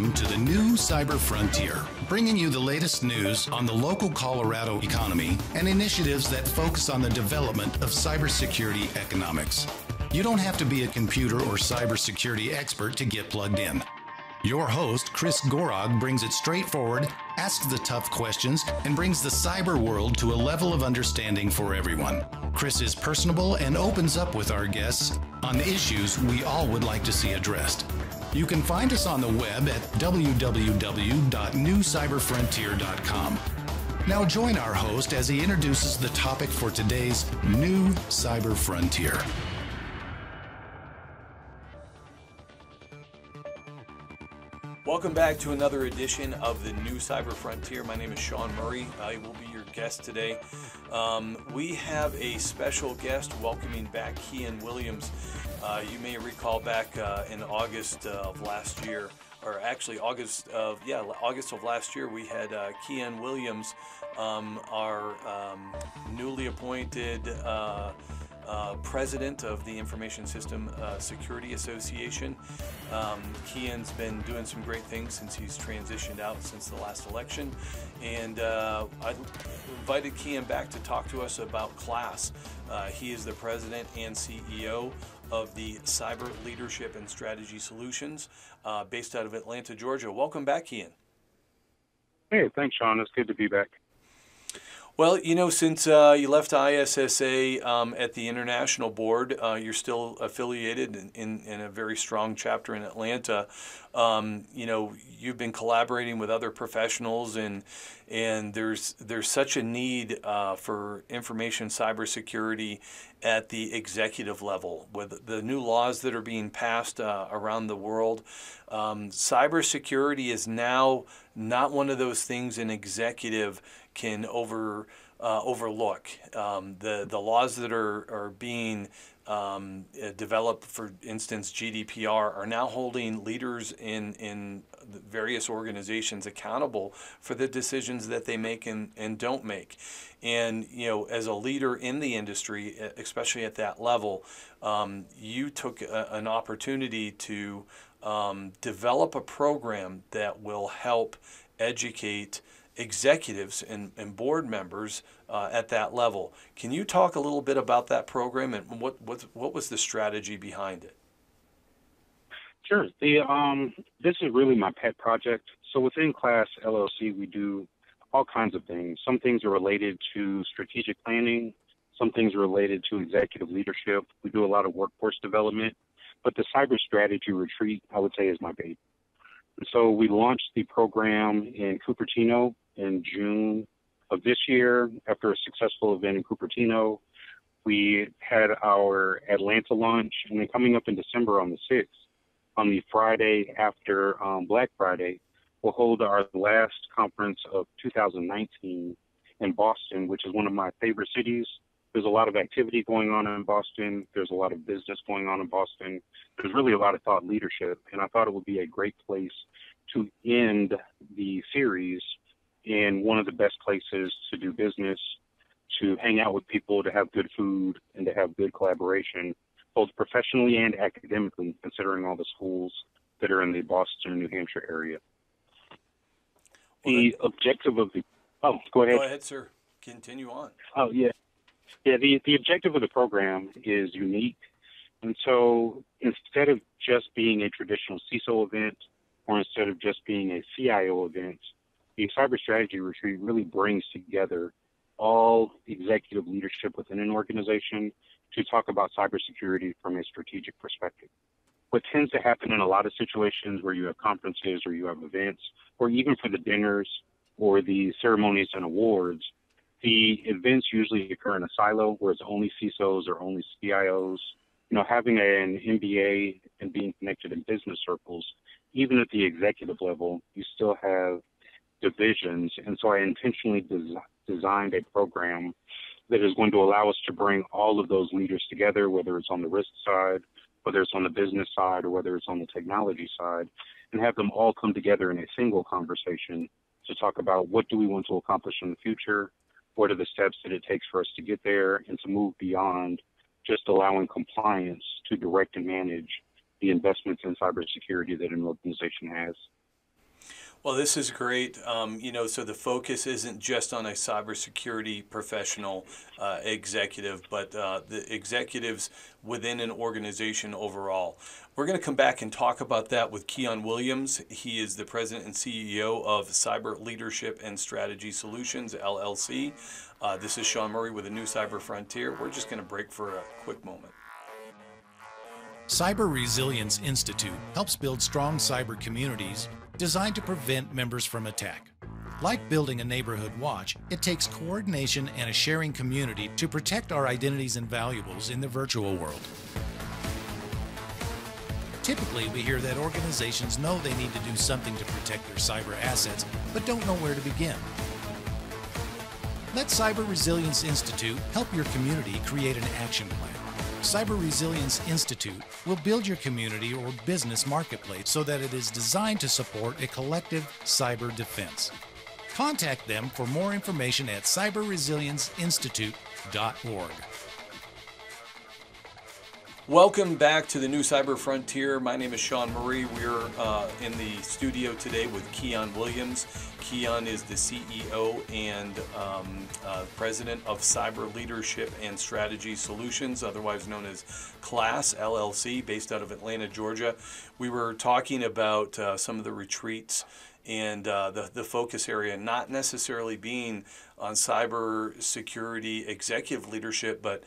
Welcome to the new Cyber Frontier, bringing you the latest news on the local Colorado economy and initiatives that focus on the development of cybersecurity economics. You don't have to be a computer or cybersecurity expert to get plugged in. Your host, Chris Gorog, brings it straightforward, asks the tough questions, and brings the cyber world to a level of understanding for everyone. Chris is personable and opens up with our guests on issues we all would like to see addressed. You can find us on the web at www.newcyberfrontier.com. Now join our host as he introduces the topic for today's new Cyber Frontier. Welcome back to another edition of the new Cyber Frontier. My name is Shawn Murray. I will be your guest today. We have a special guest welcoming back Keyaan Williams. You may recall back in August of last year, or actually August of last year, we had Keyaan Williams, our newly appointed president of the Information System Security Association. Keyaan's been doing some great things since he's transitioned out since the last election, and I invited Keyaan back to talk to us about CLASS. He is the president and CEO of the Cyber Leadership and Strategy Solutions, based out of Atlanta, Georgia. Welcome back, Keyaan. Hey, thanks, Shawn. It's good to be back. Well, you know, since you left ISSA at the international board, you're still affiliated in a very strong chapter in Atlanta. You know, you've been collaborating with other professionals, and there's such a need for information cybersecurity at the executive level with the new laws that are being passed around the world. Cybersecurity is now not one of those things an executive can overlook. The laws that are being developed, for instance, GDPR, are now holding leaders in various organizations accountable for the decisions that they make and don't make. And, you know, as a leader in the industry, especially at that level, you took an opportunity to develop a program that will help educate executives and board members at that level. Can you talk a little bit about that program and what was the strategy behind it? Sure. This is really my pet project. So within CLASS LLC, we do all kinds of things. Some things are related to strategic planning. Some things are related to executive leadership. We do a lot of workforce development. But the cyber strategy retreat, I would say, is my baby. So we launched the program in Cupertino in June of this year. After a successful event in Cupertino, we had our Atlanta launch, and then coming up in December on the 6th, on the Friday after Black Friday, we'll hold our last conference of 2019 in Boston, which is one of my favorite cities. There's a lot of activity going on in Boston. There's a lot of business going on in Boston. There's really a lot of thought leadership, and I thought it would be a great place to end the series in one of the best places to do business, to hang out with people, to have good food, and to have good collaboration, both professionally and academically, considering all the schools that are in the Boston, New Hampshire area. The objective of the... Oh, go ahead. Go ahead, sir. Continue on. Oh, yeah. Yeah, the objective of the program is unique. And so instead of just being a traditional CISO event, or instead of just being a CIO event, the Cyber Strategy Retreat really brings together all executive leadership within an organization to talk about cybersecurity from a strategic perspective. What tends to happen in a lot of situations where you have conferences or you have events, or even for the dinners or the ceremonies and awards, the events usually occur in a silo where it's only CISOs or only CIOs. You know, having an MBA and being connected in business circles, even at the executive level, you still have divisions. And so I intentionally designed a program that is going to allow us to bring all of those leaders together, whether it's on the risk side, whether it's on the business side, or whether it's on the technology side, and have them all come together in a single conversation to talk about what do we want to accomplish in the future, what are the steps that it takes for us to get there, and to move beyond just allowing compliance to direct and manage the investments in cybersecurity that an organization has. Well, this is great. So the focus isn't just on a cybersecurity professional executive, but the executives within an organization overall. We're going to come back and talk about that with Keyaan Williams. He is the president and CEO of Cyber Leadership and Strategy Solutions, LLC. This is Shawn Murray with a new Cyber Frontier. We're just going to break for a quick moment. Cyber Resilience Institute helps build strong cyber communities designed to prevent members from attack. Like building a neighborhood watch, it takes coordination and a sharing community to protect our identities and valuables in the virtual world. Typically, we hear that organizations know they need to do something to protect their cyber assets, but don't know where to begin. Let Cyber Resilience Institute help your community create an action plan. Cyber Resilience Institute will build your community or business marketplace so that it is designed to support a collective cyber defense. Contact them for more information at cyberresilienceinstitute.org. Welcome back to the new Cyber Frontier. My name is Shawn Murray. We're in the studio today with Keyaan Williams. Keyaan is the CEO and president of Cyber Leadership and Strategy Solutions, otherwise known as CLASS, LLC, based out of Atlanta, Georgia. We were talking about some of the retreats and the focus area not necessarily being on cyber security executive leadership, but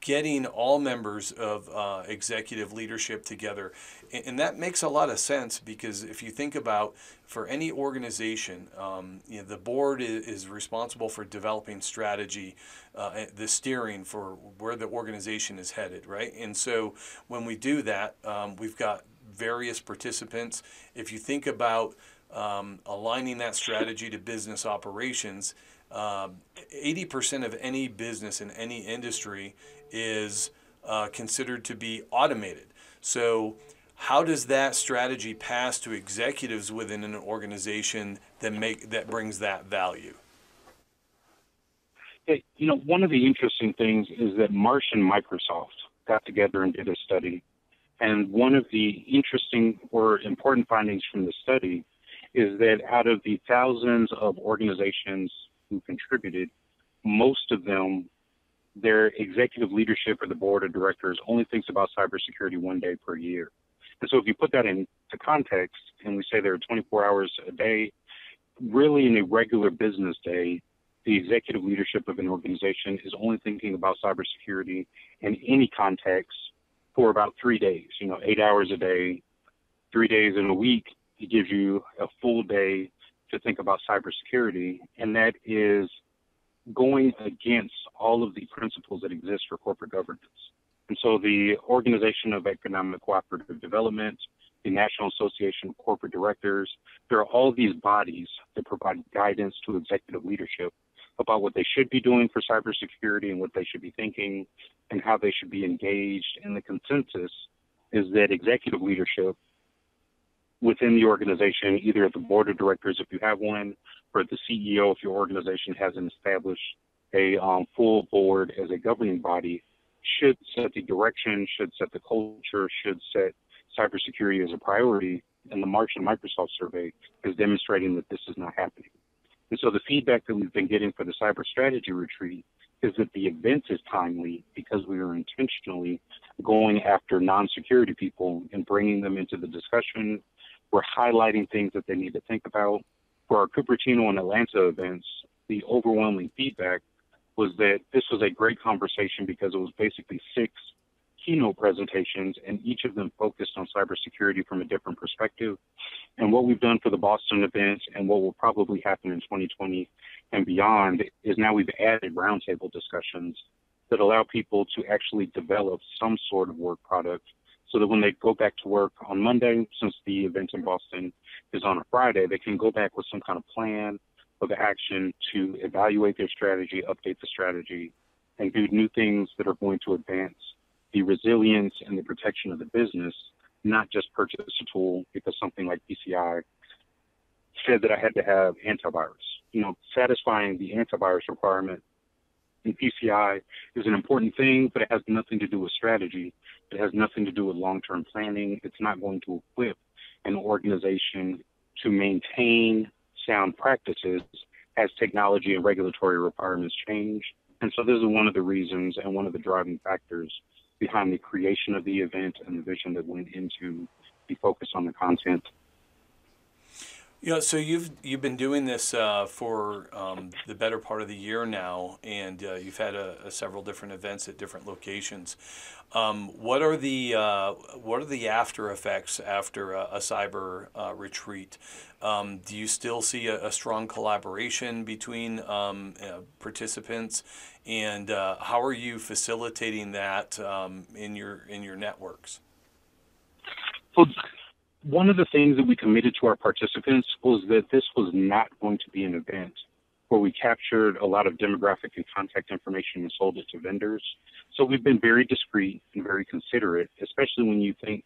getting all members of executive leadership together. And that makes a lot of sense, because if you think about, for any organization, the board is responsible for developing strategy, the steering for where the organization is headed, right? And so when we do that, we've got various participants. If you think about aligning that strategy to business operations, 80% of any business in any industry is considered to be automated. So how does that strategy pass to executives within an organization that brings that value? Hey, one of the interesting things is that Marsh and Microsoft got together and did a study. And one of the interesting or important findings from the study is that out of the thousands of organizations who contributed, most of them, their executive leadership or the board of directors only thinks about cybersecurity one day per year. And so if you put that into context, and we say there are 24 hours a day, really in a regular business day, the executive leadership of an organization is only thinking about cybersecurity in any context for about 3 days, 8 hours a day, 3 days in a week. It gives you a full day to think about cybersecurity, and that is going against all of the principles that exist for corporate governance. And so the Organization of Economic Cooperative Development, the National Association of Corporate Directors, there are all these bodies that provide guidance to executive leadership about what they should be doing for cybersecurity and what they should be thinking and how they should be engaged. And the consensus is that executive leadership within the organization, either at the board of directors if you have one, or the CEO if your organization hasn't established a full board as a governing body, should set the direction, should set the culture, should set cybersecurity as a priority. And the Marsh and Microsoft survey is demonstrating that this is not happening. And so the feedback that we've been getting for the cyber strategy retreat is that the event is timely because we are intentionally going after non-security people and bringing them into the discussion. We're highlighting things that they need to think about. For our Cupertino and Atlanta events, the overwhelming feedback was that this was a great conversation because it was basically 6 keynote presentations, and each of them focused on cybersecurity from a different perspective. And what we've done for the Boston event and what will probably happen in 2020 and beyond is now we've added roundtable discussions that allow people to actually develop some sort of work product so that when they go back to work on Monday, since the event in Boston is on a Friday, they can go back with some kind of plan of action to evaluate their strategy, update the strategy, and do new things that are going to advance the resilience and the protection of the business, not just purchase a tool because something like PCI said that I had to have antivirus. Satisfying the antivirus requirement in PCI is an important thing, but it has nothing to do with strategy. It has nothing to do with long-term planning. It's not going to equip an organization to maintain sound practices as technology and regulatory requirements change. And so this is one of the reasons and one of the driving factors behind the creation of the event and the vision that went into the focus on the content. So you've been doing this for the better part of the year now, and you've had several different events at different locations. What are the after effects after a cyber retreat? Do you still see a strong collaboration between participants, and how are you facilitating that in your networks? Well, one of the things that we committed to our participants was that this was not going to be an event where we captured a lot of demographic and contact information and sold it to vendors. So we've been very discreet and very considerate, especially when you think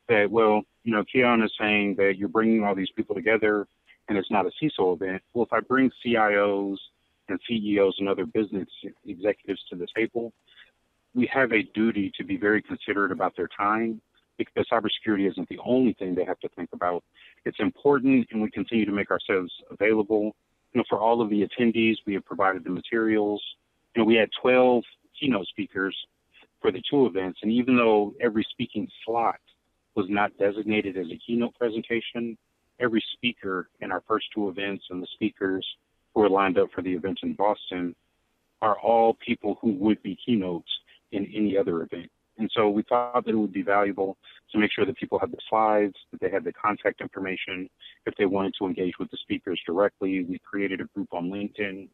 that, well, Keyaan is saying that you're bringing all these people together and it's not a CISO event. Well, if I bring CIOs and CEOs and other business executives to the table, we have a duty to be very considerate about their time, because cybersecurity isn't the only thing they have to think about. It's important, and we continue to make ourselves available. For all of the attendees, we have provided the materials. We had 12 keynote speakers for the two events, and even though every speaking slot was not designated as a keynote presentation, every speaker in our first two events and the speakers who are lined up for the event in Boston are all people who would be keynotes in any other event. And so we thought that it would be valuable to make sure that people had the slides, that they had the contact information. If they wanted to engage with the speakers directly, we created a group on LinkedIn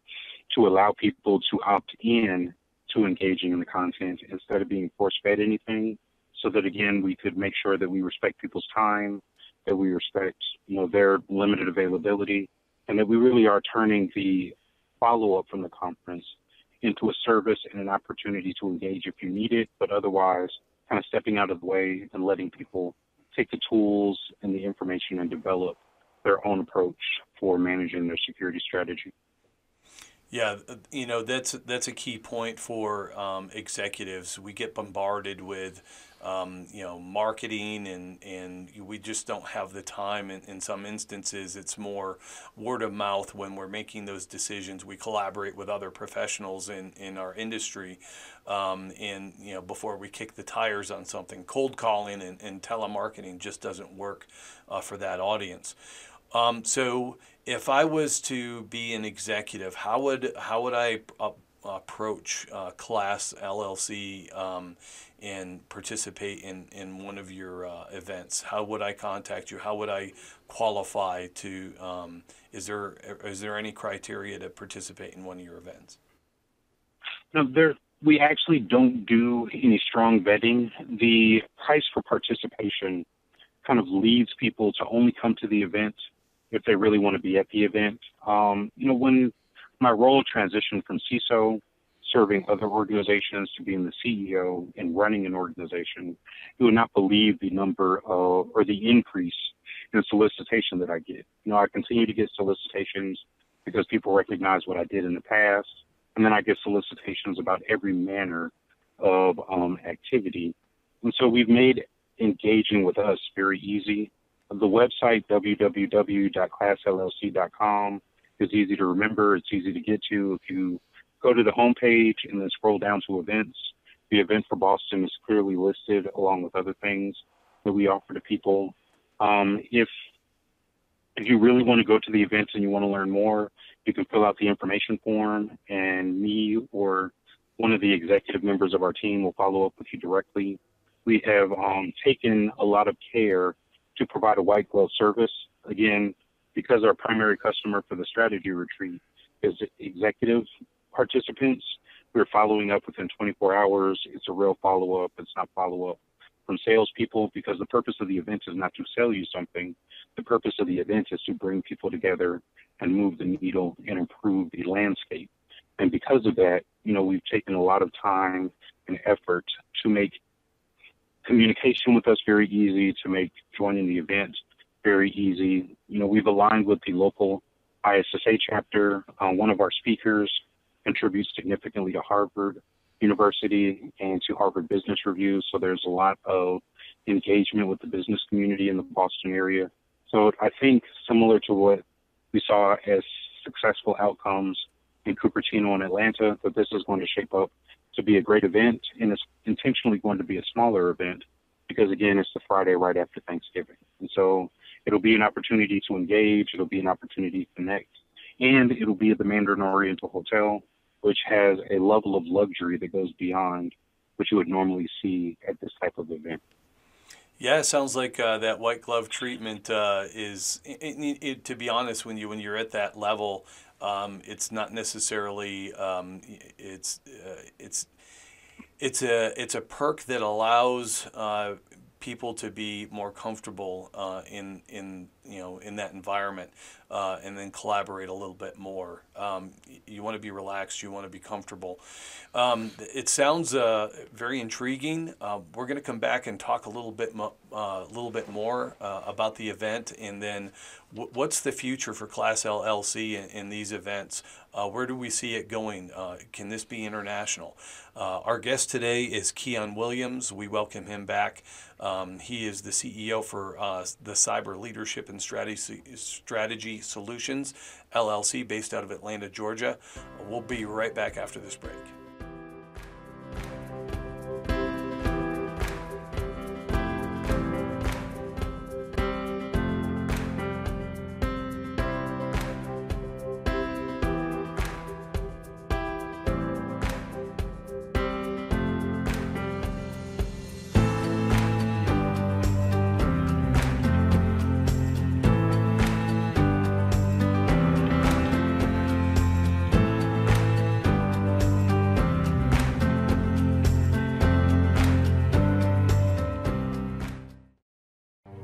to allow people to opt in to engaging in the content instead of being force-fed anything, so that, again, we could make sure that we respect people's time, that we respect, their limited availability, and that we really are turning the follow-up from the conference into a service and an opportunity to engage if you need it, but otherwise kind of stepping out of the way and letting people take the tools and the information and develop their own approach for managing their security strategy. Yeah, that's a key point for executives. We get bombarded with marketing, and we just don't have the time. In some instances, it's more word of mouth when we're making those decisions. We collaborate with other professionals in our industry, and before we kick the tires on something, cold calling and telemarketing just doesn't work for that audience. So if I was to be an executive, how would I approach Class LLC and participate in one of your events? How would I contact you? How would I qualify to? Is there any criteria to participate in one of your events? No, we actually don't do any strong vetting. The price for participation kind of leads people to only come to the event if they really want to be at the event. When my role transitioned from CISO, serving other organizations, to being the CEO and running an organization, you would not believe the number of, or the increase in solicitation that I get. I continue to get solicitations because people recognize what I did in the past, and then I get solicitations about every manner of activity. And so we've made engaging with us very easy. The website, www.classllc.com, is easy to remember. It's easy to get to. If you go to the homepage and then scroll down to events, the event for Boston is clearly listed along with other things that we offer to people. If you really want to go to the events and you want to learn more, you can fill out the information form, and me or one of the executive members of our team will follow up with you directly. We have taken a lot of care to provide a white glove service. Again, because our primary customer for the strategy retreat is executive participants, we're following up within 24 hours. It's a real follow-up. It's not follow-up from salespeople, because the purpose of the event is not to sell you something. The purpose of the event is to bring people together and move the needle and improve the landscape. And because of that, we've taken a lot of time and effort to make communication with us very easy, to make joining the event very easy. We've aligned with the local ISSA chapter. One of our speakers contributes significantly to Harvard University and to Harvard Business Review, so there's a lot of engagement with the business community in the Boston area. So I think similar to what we saw as successful outcomes in Cupertino and Atlanta, that this is going to shape up to be a great event, and it's intentionally going to be a smaller event because, again, it's the Friday right after Thanksgiving. And so it'll be an opportunity to engage, it'll be an opportunity to connect, and it'll be at the Mandarin Oriental Hotel, which has a level of luxury that goes beyond what you would normally see at this type of event. Yeah, it sounds like that white glove treatment is, to be honest, when you're at that level, it's not necessarily it's a perk that allows people to be more comfortable in that environment, and then collaborate a little bit more. You want to be relaxed. You want to be comfortable. It sounds very intriguing. We're going to come back and talk a little bit more about the event, and then what's the future for Class LLC in these events? Where do we see it going? Can this be international? Our guest today is Keyaan Williams. We welcome him back. He is the CEO for the Cyber Leadership and Strategy Solutions, LLC, based out of Atlanta, Georgia. We'll be right back after this break.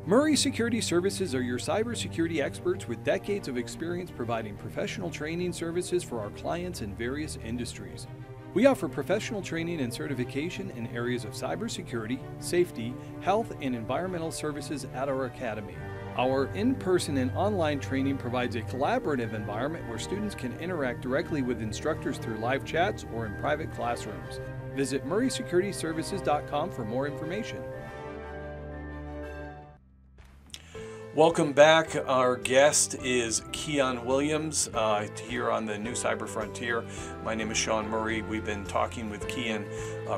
Murray Security Services are your cybersecurity experts with decades of experience providing professional training services for our clients in various industries. We offer professional training and certification in areas of cybersecurity, safety, health, and environmental services at our academy. Our in-person and online training provides a collaborative environment where students can interact directly with instructors through live chats or in private classrooms. Visit murraysecurityservices.com for more information. Welcome back. Our guest is Keyaan Williams here on the New Cyber Frontier. My name is Shawn Murray. We've been talking with Keyaan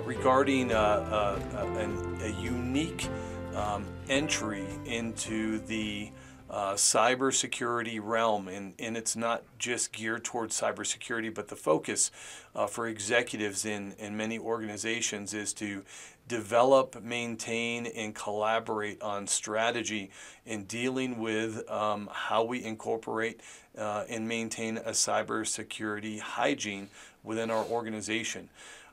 regarding a unique entry into the cybersecurity realm, and it's not just geared towards cybersecurity, but the focus for executives in many organizations is to develop, maintain, and collaborate on strategy in dealing with how we incorporate and maintain a cybersecurity hygiene within our organization.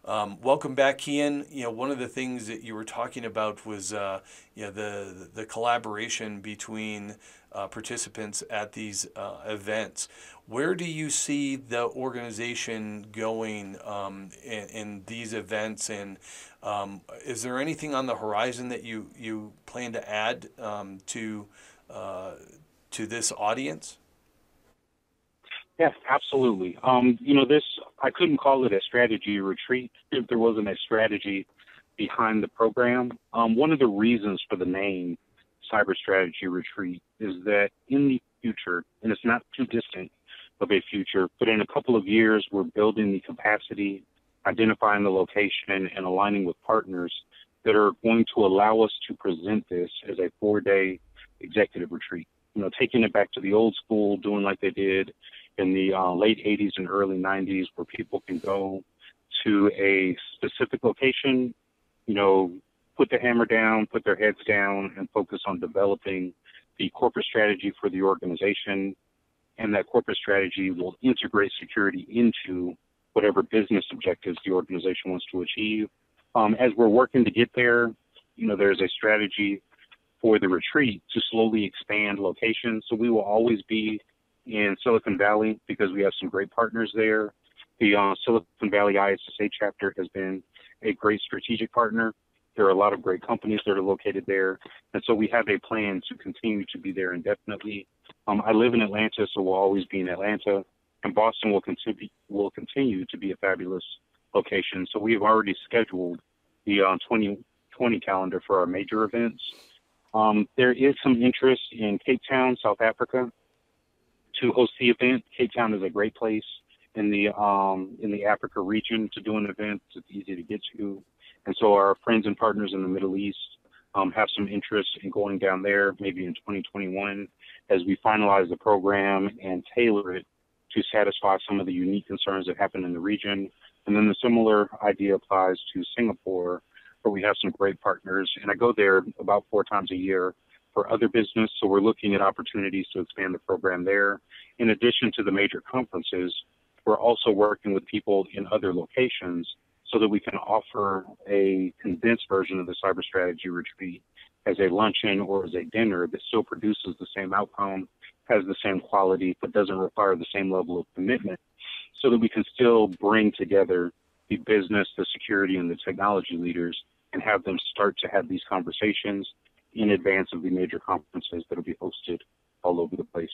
Welcome back, Keyaan. One of the things that you were talking about was the collaboration between participants at these events. Where do you see the organization going in these events, and is there anything on the horizon that you plan to add to this audience? Yes, absolutely. I couldn't call it a strategy retreat if there wasn't a strategy behind the program. One of the reasons for the name Cyber Strategy Retreat is that in the future, and it's not too distant of a future, but in a couple of years, we're building the capacity, identifying the location, and aligning with partners that are going to allow us to present this as a 4-day executive retreat. Taking it back to the old school, doing like they did in the late 80s and early 90s, where people can go to a specific location, put the hammer down, put their heads down, and focus on developing the corporate strategy for the organization. And that corporate strategy will integrate security into whatever business objectives the organization wants to achieve. As we're working to get there, there's a strategy for the retreat to slowly expand locations. So we will always be in Silicon Valley because we have some great partners there. The Silicon Valley ISSA chapter has been a great strategic partner. There are a lot of great companies that are located there. And so we have a plan to continue to be there indefinitely. I live in Atlanta, so we'll always be in Atlanta. And Boston will continue to be a fabulous location. So we have already scheduled the 2020 calendar for our major events. There is some interest in Cape Town, South Africa, to host the event. Cape Town is a great place in the Africa region to do an event. It's easy to get to, and so our friends and partners in the Middle East have some interest in going down there, maybe in 2021, as we finalize the program and tailor it to satisfy some of the unique concerns that happen in the region. And then the similar idea applies to Singapore, where we have some great partners. And I go there about 4 times a year for other business. So we're looking at opportunities to expand the program there. In addition to the major conferences, we're also working with people in other locations so that we can offer a condensed version of the cyber strategy retreat as a luncheon or as a dinner that still produces the same outcome, has the same quality, but doesn't require the same level of commitment, so that we can still bring together the business, the security, and the technology leaders and have them start to have these conversations in advance of the major conferences that will be hosted all over the place.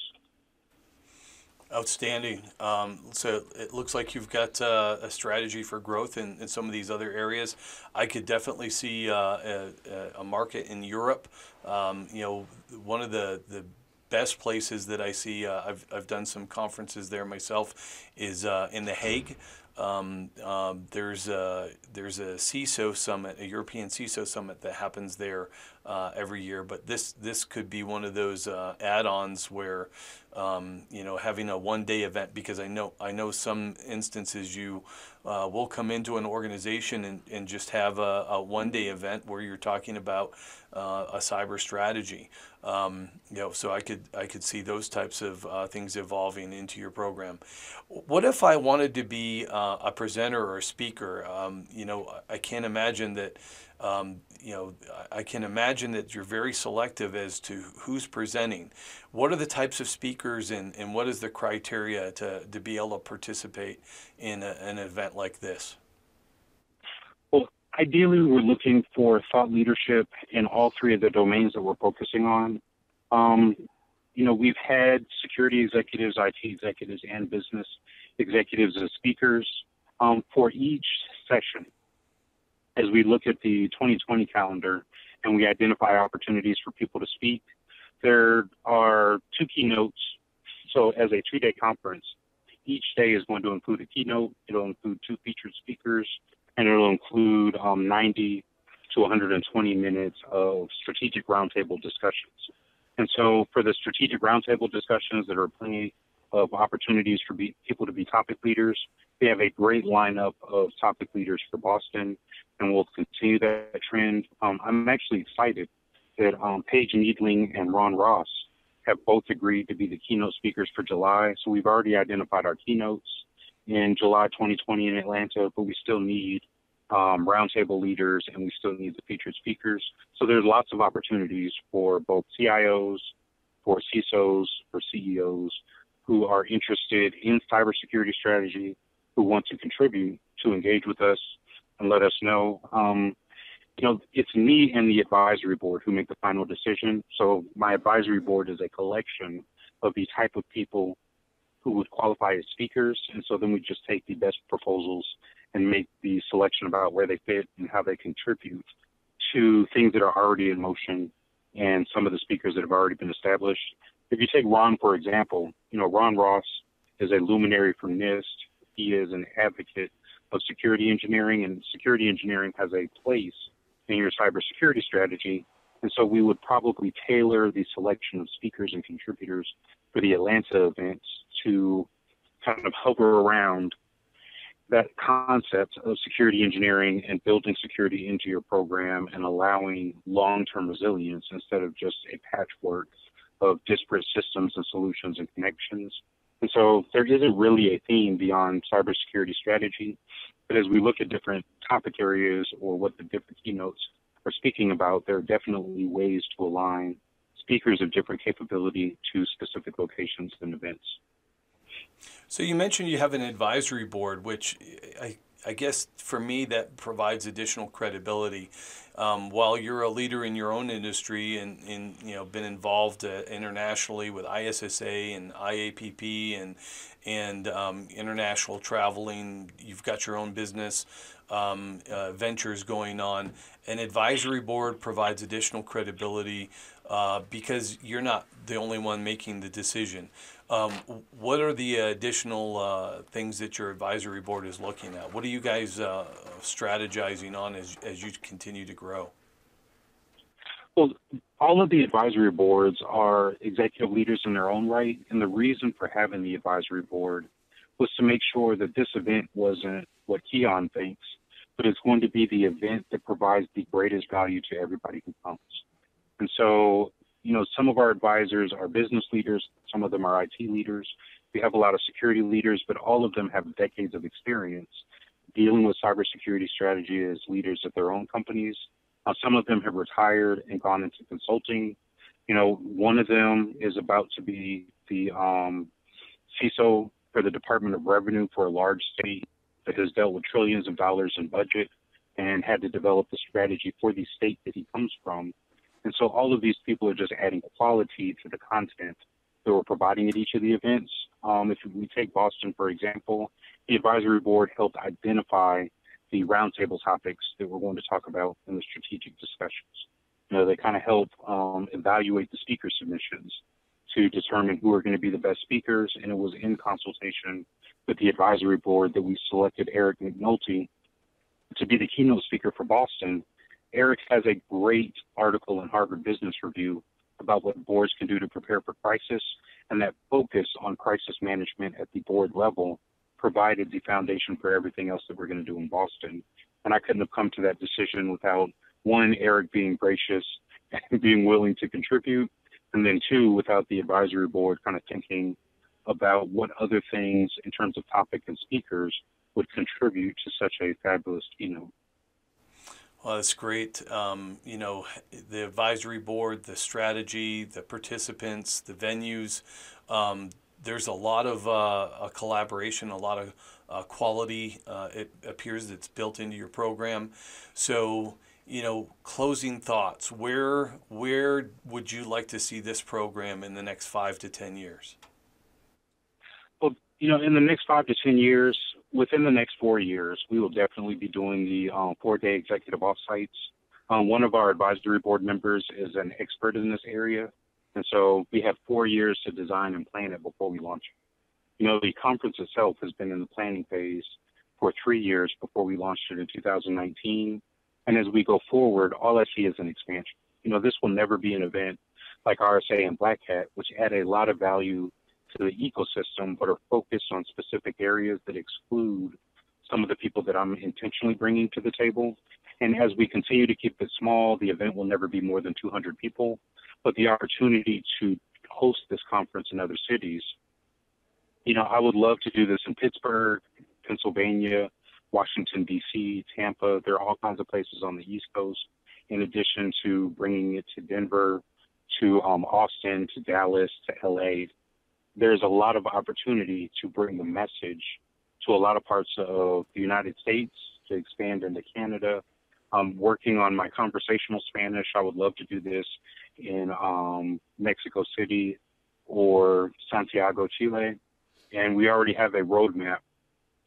Outstanding. So it looks like you've got a strategy for growth in some of these other areas. I could definitely see a market in Europe. One of the best places that I see, I've done some conferences there myself, is in The Hague. There's a CISO summit, a European CISO summit that happens there every year. But this could be one of those add-ons where having a one-day event, because I know some instances you will come into an organization and just have a one-day event where you're talking about a cyber strategy. So I could see those types of things evolving into your program. What if I wanted to be a presenter or a speaker? I can't imagine that. I can imagine that you're very selective as to who's presenting. What are the types of speakers and what is the criteria to be able to participate in an event like this? Well, ideally, we're looking for thought leadership in all 3 of the domains that we're focusing on. We've had security executives, IT executives, and business executives as speakers for each session. As we look at the 2020 calendar and we identify opportunities for people to speak, there are 2 keynotes. So as a 2-day conference, each day is going to include a keynote. It'll include 2 featured speakers, and it'll include 90 to 120 minutes of strategic roundtable discussions. And so for the strategic roundtable discussions, there are plenty of opportunities for people to be topic leaders. We have a great lineup of topic leaders for Boston, and we'll continue that trend. I'm actually excited that Paige Needling and Ron Ross have both agreed to be the keynote speakers for July. So we've already identified our keynotes in July 2020 in Atlanta, but we still need roundtable leaders, and we still need the featured speakers. So there's lots of opportunities for both CIOs, for CISOs, for CEOs who are interested in cybersecurity strategy, who want to contribute, to engage with us and let us know. It's me and the advisory board who make the final decision. So my advisory board is a collection of the type of people who would qualify as speakers. And so then we just take the best proposals and make the selection about where they fit and how they contribute to things that are already in motion and some of the speakers that have already been established. If you take Ron, for example, Ron Ross is a luminary from NIST. He is an advocate of security engineering, and security engineering has a place in your cybersecurity strategy. And so we would probably tailor the selection of speakers and contributors for the Atlanta events to kind of hover around that concept of security engineering and building security into your program and allowing long-term resilience instead of just a patchwork of disparate systems and solutions and connections. And so there isn't really a theme beyond cybersecurity strategy, but as we look at different topic areas or what the different keynotes are speaking about, there are definitely ways to align speakers of different capability to specific locations and events. So you mentioned you have an advisory board, which I guess for me that provides additional credibility. While you're a leader in your own industry and been involved internationally with ISSA and IAPP and international traveling. You've got your own business ventures going on. An advisory board provides additional credibility because you're not the only one making the decision. What are the additional things that your advisory board is looking at? What are you guys strategizing on as you continue to grow? Well, all of the advisory boards are executive leaders in their own right, and the reason for having the advisory board was to make sure that this event wasn't what Keyaan thinks, but it's going to be the event that provides the greatest value to everybody who comes. And so, some of our advisors are business leaders, some of them are IT leaders. We have a lot of security leaders, but all of them have decades of experience dealing with cybersecurity strategy as leaders of their own companies. Some of them have retired and gone into consulting. One of them is about to be the CISO for the Department of Revenue for a large state that has dealt with trillions of dollars in budget and had to develop the strategy for the state that he comes from. And so all of these people are just adding quality to the content that we're providing at each of the events. If we take Boston, for example, the advisory board helped identify the roundtable topics that we're going to talk about in the strategic discussions. They kind of help evaluate the speaker submissions to determine who are going to be the best speakers, and it was in consultation with the advisory board that we selected Eric McNulty to be the keynote speaker for Boston. Eric has a great article in Harvard Business Review about what boards can do to prepare for crisis, and that focus on crisis management at the board level provided the foundation for everything else that we're going to do in Boston. And I couldn't have come to that decision without, one, Eric being gracious and being willing to contribute, and then two, without the advisory board kind of thinking about what other things in terms of topic and speakers would contribute to such a fabulous keynote. Well, that's great. The advisory board, the strategy, the participants, the venues, there's a lot of a collaboration, a lot of quality. It appears that's built into your program. So, closing thoughts, where would you like to see this program in the next 5 to 10 years? Well, in the next 5 to 10 years, within the next 4 years, we will definitely be doing the 4-day executive offsites. One of our advisory board members is an expert in this area, and so we have 4 years to design and plan it before we launch it. The conference itself has been in the planning phase for 3 years before we launched it in 2019, and as we go forward, all I see is an expansion. This will never be an event like RSA and Black Hat, which add a lot of value to the ecosystem, but are focused on specific areas that exclude some of the people that I'm intentionally bringing to the table. And as we continue to keep it small, the event will never be more than 200 people, but the opportunity to host this conference in other cities, I would love to do this in Pittsburgh, Pennsylvania, Washington, D.C., Tampa. There are all kinds of places on the East Coast, in addition to bringing it to Denver, to Austin, to Dallas, to L.A. There's a lot of opportunity to bring the message to a lot of parts of the United States, to expand into Canada. I'm working on my conversational Spanish. I would love to do this in Mexico City or Santiago, Chile. And we already have a roadmap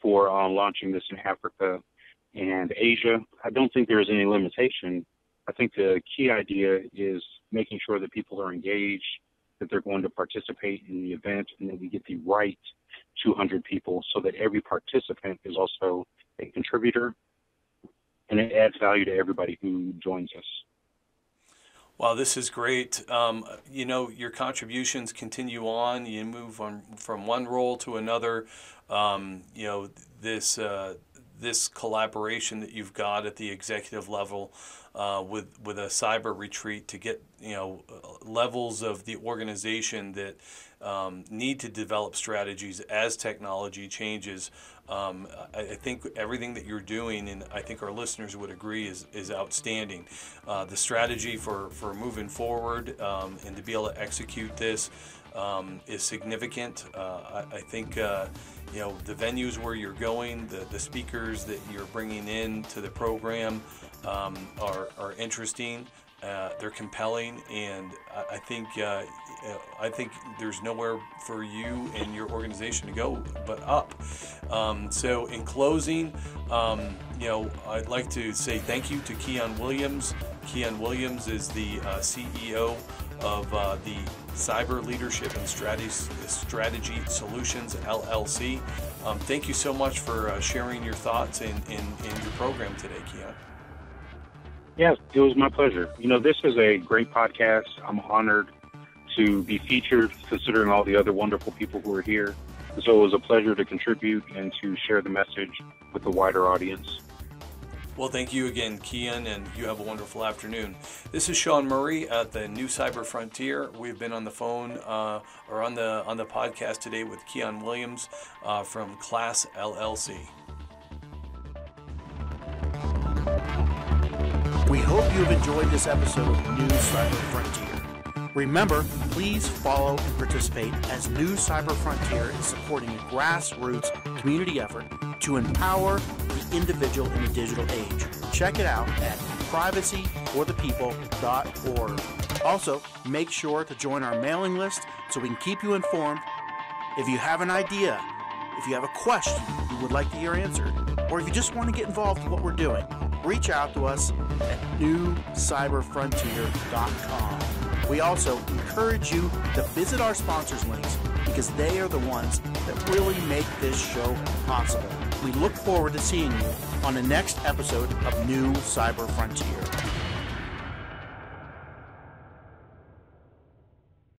for launching this in Africa and Asia. I don't think there is any limitation. I think the key idea is making sure that people are engaged, that they're going to participate in the event, and that we get the right 200 people so that every participant is also a contributor, and it adds value to everybody who joins us. Wow, this is great. Your contributions continue on. You move on from one role to another. This collaboration that you've got at the executive level with a cyber retreat to get levels of the organization that need to develop strategies as technology changes. I think everything that you're doing, and I think our listeners would agree, is outstanding. The strategy for moving forward and to be able to execute this is significant. I think the venues where you're going, the speakers that you're bringing in to the program are interesting. They're compelling, and I think there's nowhere for you and your organization to go but up. So in closing, I'd like to say thank you to Keyaan Williams. Keyaan Williams is the CEO of the Cyber Leadership and Strategy Solutions, LLC. Thank you so much for sharing your thoughts in your program today, Keyaan. Yes, it was my pleasure. This is a great podcast. I'm honored to be featured, considering all the other wonderful people who are here. So it was a pleasure to contribute and to share the message with the wider audience. Well, thank you again, Keyaan, and you have a wonderful afternoon. This is Shawn Murray at the New Cyber Frontier. We've been on the phone or on the podcast today with Keyaan Williams from Class LLC. We hope you have enjoyed this episode of New Cyber Frontier. Remember, please follow and participate as New Cyber Frontier is supporting a grassroots community effort to empower the individual in the digital age. Check it out at privacyforthepeople.org. Also, make sure to join our mailing list so we can keep you informed. If you have an idea, if you have a question you would like to hear answered, or if you just want to get involved in what we're doing, reach out to us at newcyberfrontier.com. We also encourage you to visit our sponsors links because they are the ones that really make this show possible. We look forward to seeing you on the next episode of New Cyber Frontier.